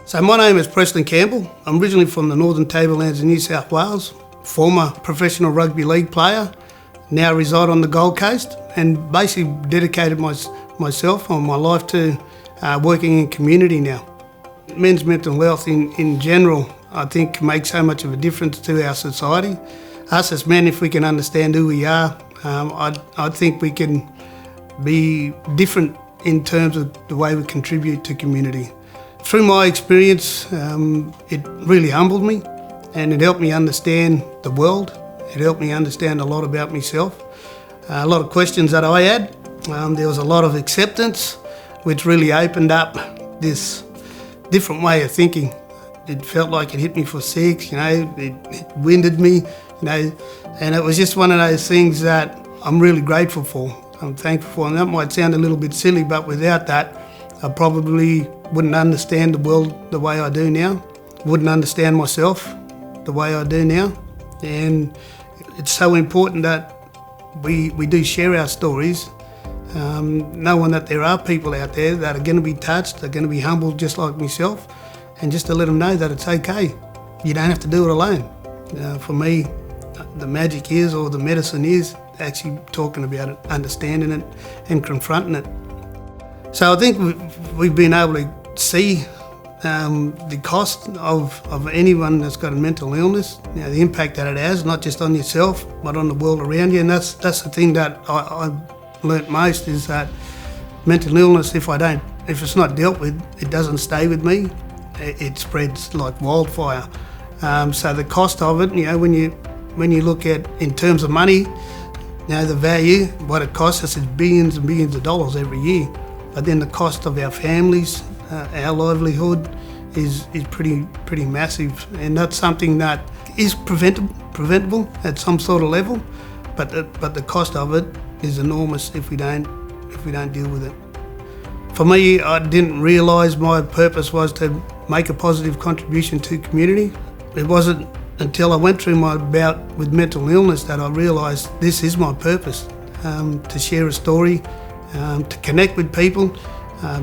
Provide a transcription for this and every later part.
So my name is Preston Campbell. I'm originally from the Northern Tablelands in New South Wales, former professional rugby league player, now reside on the Gold Coast, and basically dedicated myself and my life to working in community now. Men's mental health in general, I think, can make so much of a difference to our society. Us as men, if we can understand who we are, I think we can be different in terms of the way we contribute to community. Through my experience, it really humbled me, and it helped me understand the world. It helped me understand a lot about myself. A lot of questions that I had. There was a lot of acceptance, which really opened up this different way of thinking. It felt like it hit me for six, it winded me, and it was just one of those things that I'm really grateful for. I'm thankful for, and that might sound a little bit silly, but without that, I probably wouldn't understand the world the way I do now, wouldn't understand myself the way I do now. And it's so important that we do share our stories, knowing that there are people out there that are going to be touched, are going to be humbled just like myself, and just to let them know that it's okay. You don't have to do it alone. For me, the magic is, or the medicine is, actually talking about it, understanding it, and confronting it. So I think we've been able to see the cost of anyone that's got a mental illness, the impact that it has, not just on yourself, but on the world around you. And that's the thing that I've learnt most, is that mental illness, if it's not dealt with, it doesn't stay with me. It spreads like wildfire. So the cost of it, when you look at in terms of money, the value, what it costs us is billions and billions of dollars every year. But then the cost of our families, our livelihood is pretty massive, and that's something that is preventable at some sort of level. But the cost of it is enormous if we don't deal with it. For me, I didn't realise my purpose was to make a positive contribution to community. It wasn't until I went through my bout with mental illness that I realised this is my purpose, to share a story, to connect with people,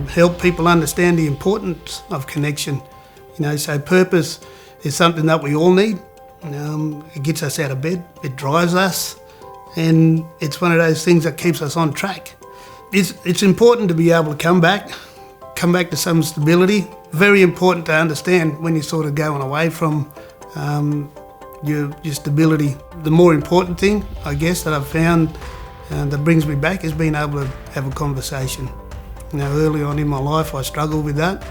help people understand the importance of connection. So purpose is something that we all need. It gets us out of bed, it drives us, and it's one of those things that keeps us on track. It's important to be able to come back to some stability. Very important to understand when you're sort of going away from your stability. The more important thing, I guess, that I've found that brings me back is being able to have a conversation. Early on in my life, I struggled with that.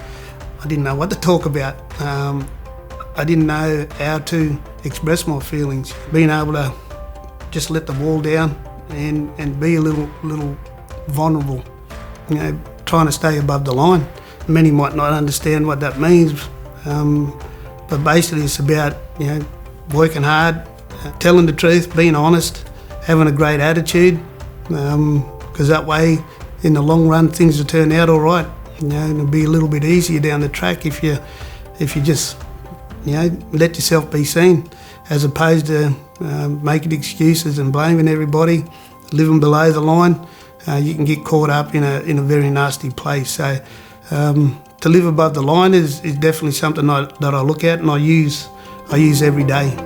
I didn't know what to talk about. I didn't know how to express my feelings. Being able to just let the wall down and be a little vulnerable, trying to stay above the line. Many might not understand what that means, but basically it's about working hard, telling the truth, being honest, having a great attitude, because that way, in the long run, things will turn out all right. It'll be a little bit easier down the track if you just let yourself be seen, as opposed to making excuses and blaming everybody, living below the line. You can get caught up in a very nasty place. So to live above the line is definitely something that I look at and I use every day.